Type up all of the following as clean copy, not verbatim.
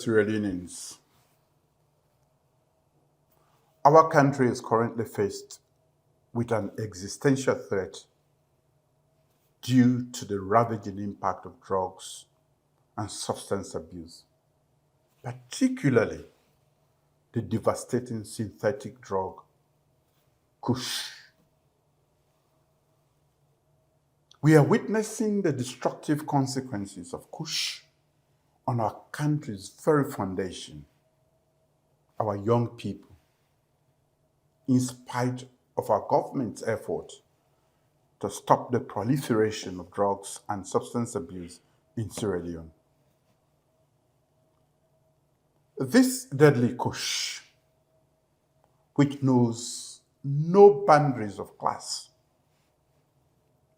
Sierra Leoneans. Our country is currently faced with an existential threat due to the ravaging impact of drugs and substance abuse, particularly the devastating synthetic drug Kush. We are witnessing the destructive consequences of Kush on our country's very foundation, our young people, in spite of our government's effort to stop the proliferation of drugs and substance abuse in Sierra Leone. This deadly Kush, which knows no boundaries of class,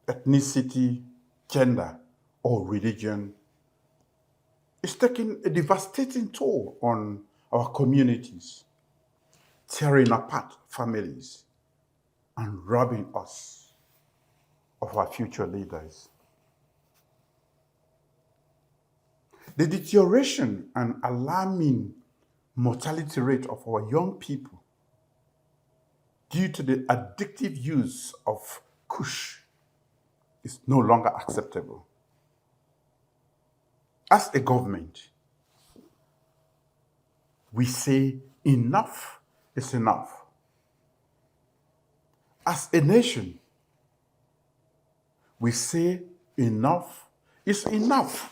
ethnicity, gender, or religion, is taking a devastating toll on our communities, tearing apart families and robbing us of our future leaders. The deterioration and alarming mortality rate of our young people due to the addictive use of Kush is no longer acceptable. As a government, we say enough is enough. As a nation, we say enough is enough.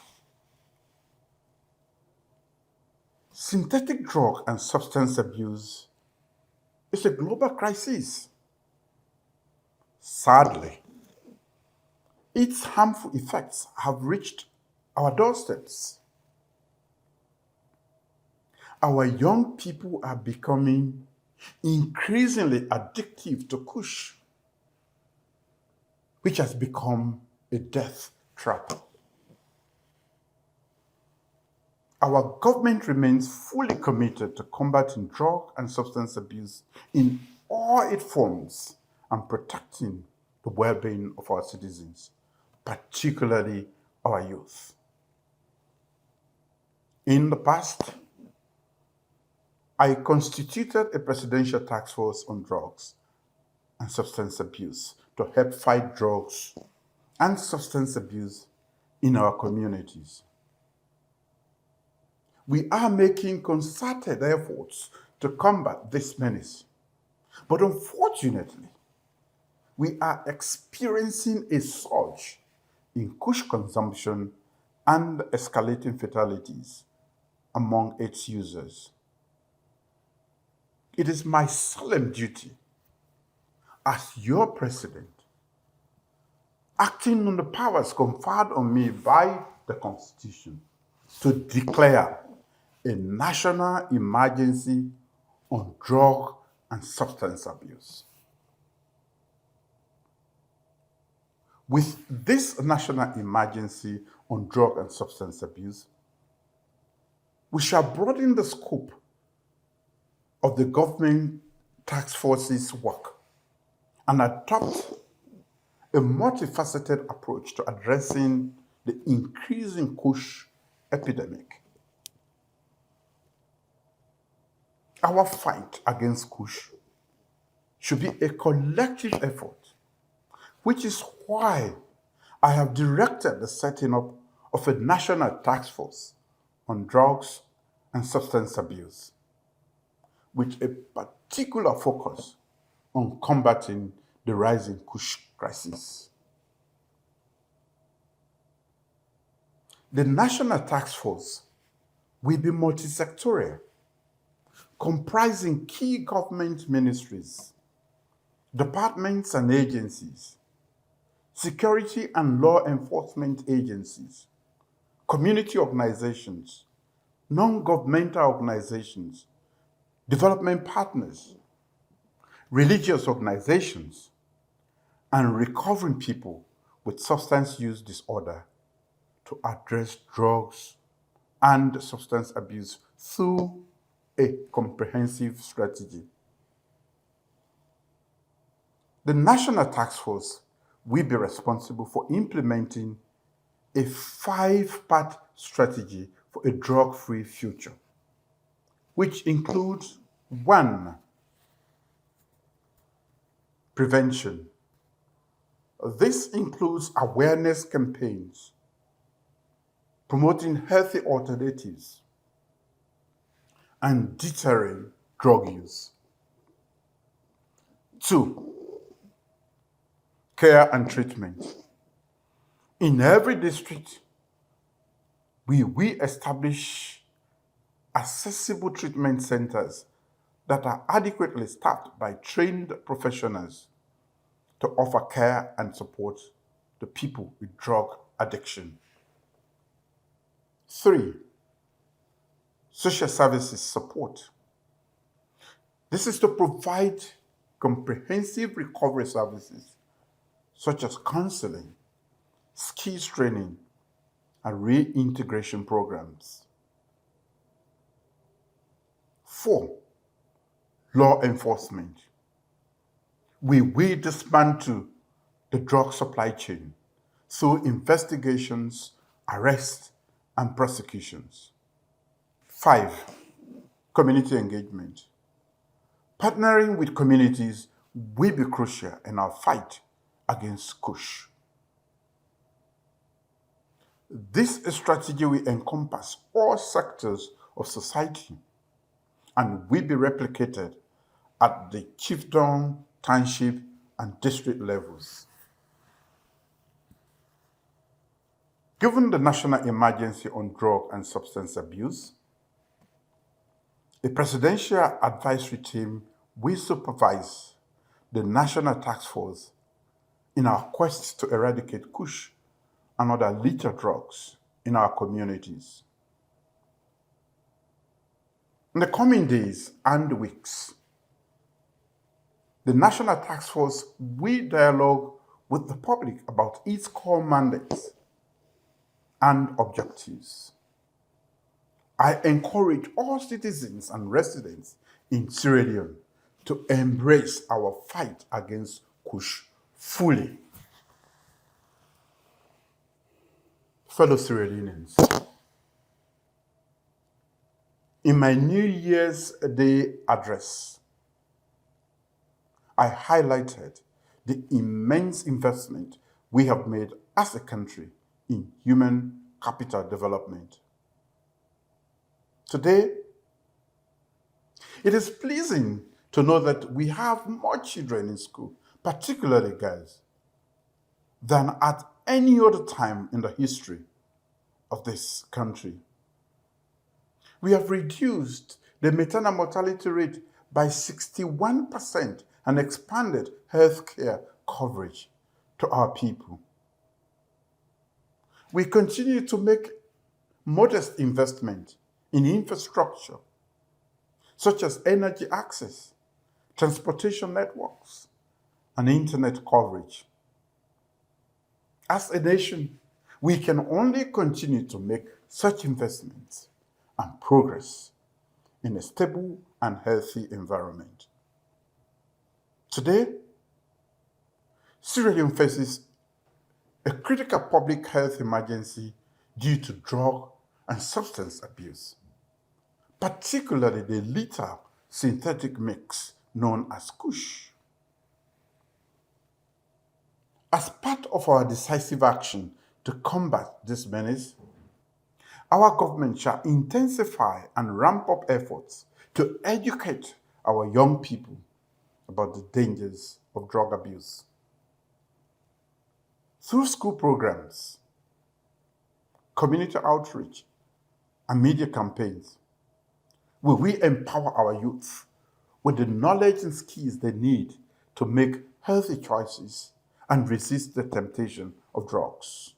Synthetic drug and substance abuse is a global crisis. Sadly, its harmful effects have reached our doorsteps. Our young people are becoming increasingly addictive to Kush, which has become a death trap. Our government remains fully committed to combating drug and substance abuse in all its forms and protecting the well-being of our citizens, particularly our youth. In the past, I constituted a presidential task force on drugs and substance abuse to help fight drugs and substance abuse in our communities. We are making concerted efforts to combat this menace. But unfortunately, we are experiencing a surge in Kush consumption and escalating fatalities among its users. It is my solemn duty as your president, acting on the powers conferred on me by the Constitution, to declare a national emergency on drug and substance abuse. With this national emergency on drug and substance abuse, we shall broaden the scope of the government task force's work and adopt a multifaceted approach to addressing the increasing Kush epidemic. Our fight against Kush should be a collective effort, which is why I have directed the setting up of a national task force on drugs and substance abuse, with a particular focus on combating the rising Kush crisis. The national task force will be multisectorial, comprising key government ministries, departments and agencies, security and law enforcement agencies, community organizations, non-governmental organizations, development partners, religious organizations, and recovering people with substance use disorder to address drugs and substance abuse through a comprehensive strategy. The National Task Force will be responsible for implementing a 5-part strategy for a drug-free future, which includes 1. Prevention. This includes awareness campaigns, promoting healthy alternatives, and deterring drug use. 2. Care and treatment. In every district, we establish accessible treatment centers that are adequately staffed by trained professionals to offer care and support to people with drug addiction. 3. Social services support. This is to provide comprehensive recovery services such as counseling, skills training, and reintegration programs. 4. Law enforcement. We will dismantle the drug supply chain through investigations, arrests, and prosecutions. 5. Community engagement. Partnering with communities will be crucial in our fight against Kush. This strategy will encompass all sectors of society and will be replicated at the chiefdom, township, and district levels. Given the national emergency on drug and substance abuse, a presidential advisory team will supervise the national task force in our quest to eradicate Kush and other lethal drugs in our communities. In the coming days and weeks, the National Task Force will dialogue with the public about its core mandates and objectives. I encourage all citizens and residents in Sierra Leone to embrace our fight against Kush fully. Fellow Sierra Leoneans, in my New Year's Day address, I highlighted the immense investment we have made as a country in human capital development. Today, it is pleasing to know that we have more children in school, particularly girls, than at any other time in the history of this country. We have reduced the maternal mortality rate by 61% and expanded healthcare coverage to our people. We continue to make modest investment in infrastructure, such as energy access, transportation networks, and internet coverage. As a nation, we can only continue to make such investments and progress in a stable and healthy environment. Today, Sierra Leone faces a critical public health emergency due to drug and substance abuse, particularly the lethal synthetic mix known as Kush. As part of our decisive action to combat this menace, our government shall intensify and ramp up efforts to educate our young people about the dangers of drug abuse. Through school programs, community outreach, and media campaigns, we will empower our youth with the knowledge and skills they need to make healthy choices and resist the temptation of drugs.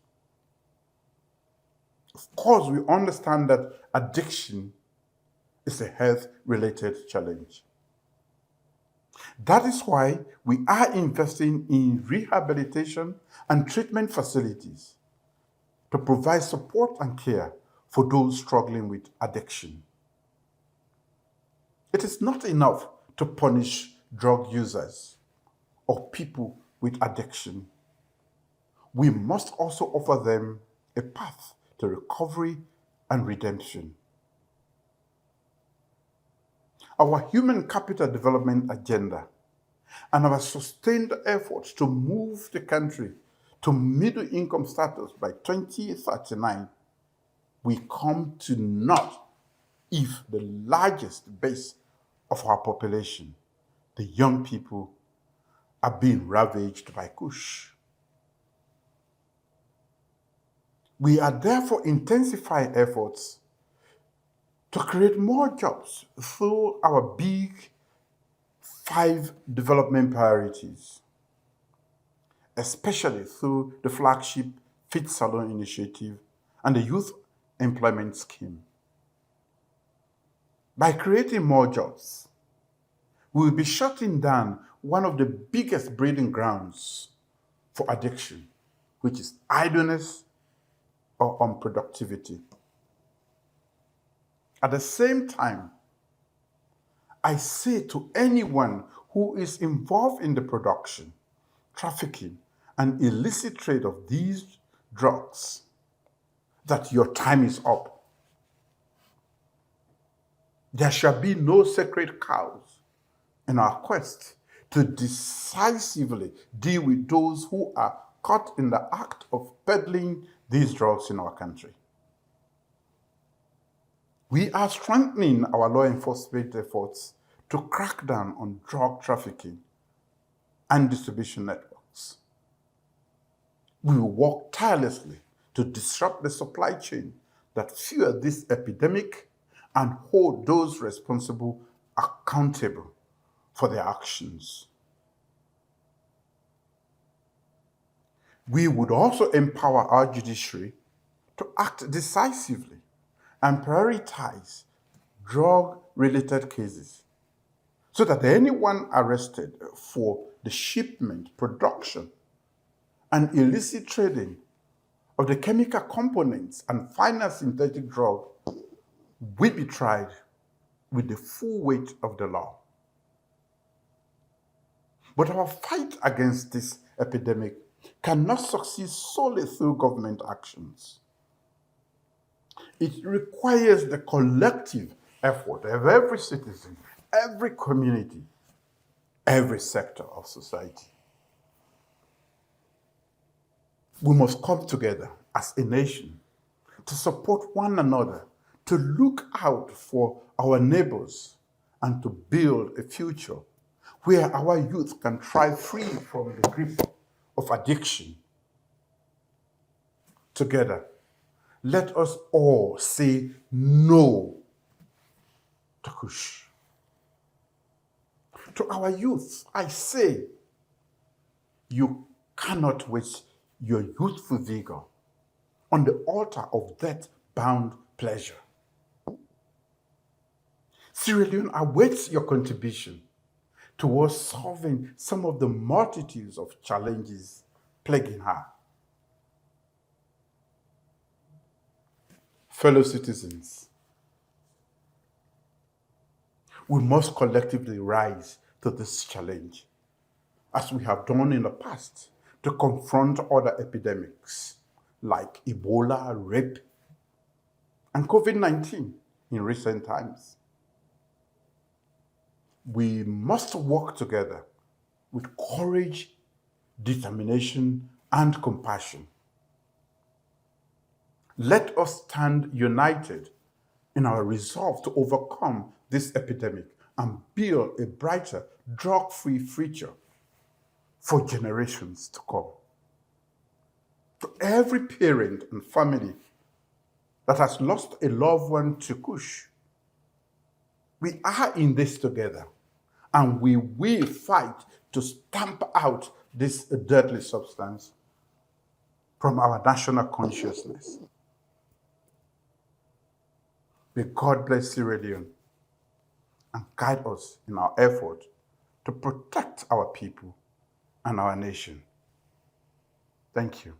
Of course, we understand that addiction is a health-related challenge. That is why we are investing in rehabilitation and treatment facilities to provide support and care for those struggling with addiction. It is not enough to punish drug users or people with addiction. We must also offer them a path to recovery and redemption. Our human capital development agenda and our sustained efforts to move the country to middle income status by 2039 will come to naught if the largest base of our population, the young people, are being ravaged by Kush. We are therefore intensifying efforts to create more jobs through our big 5 development priorities, especially through the flagship Fit Salon initiative and the Youth Employment Scheme. By creating more jobs, we will be shutting down one of the biggest breeding grounds for addiction, which is idleness or unproductivity. At the same time, I say to anyone who is involved in the production, trafficking, and illicit trade of these drugs that your time is up. There shall be no sacred cows in our quest to decisively deal with those who are caught in the act of peddling these drugs in our country. We are strengthening our law enforcement efforts to crack down on drug trafficking and distribution networks. We will work tirelessly to disrupt the supply chain that fuel this epidemic and hold those responsible accountable for their actions. We would also empower our judiciary to act decisively and prioritize drug-related cases so that anyone arrested for the shipment, production, and illicit trading of the chemical components and final synthetic drug will be tried with the full weight of the law. But our fight against this epidemic cannot succeed solely through government actions. It requires the collective effort of every citizen, every community, every sector of society. We must come together as a nation to support one another, to look out for our neighbors, and to build a future where our youth can thrive free from the grip of addiction. Together, let us all say no to Kush. To our youth, I say, you cannot waste your youthful vigor on the altar of death-bound pleasure. Sierra Leone awaits your contribution towards solving some of the multitudes of challenges plaguing her. Fellow citizens, we must collectively rise to this challenge, as we have done in the past, to confront other epidemics like Ebola, rape, and COVID-19 in recent times. We must work together with courage, determination, and compassion. Let us stand united in our resolve to overcome this epidemic and build a brighter, drug-free future for generations to come. To every parent and family that has lost a loved one to Kush, we are in this together, and we will fight to stamp out this deadly substance from our national consciousness. May God bless Sierra Leone and guide us in our effort to protect our people and our nation. Thank you.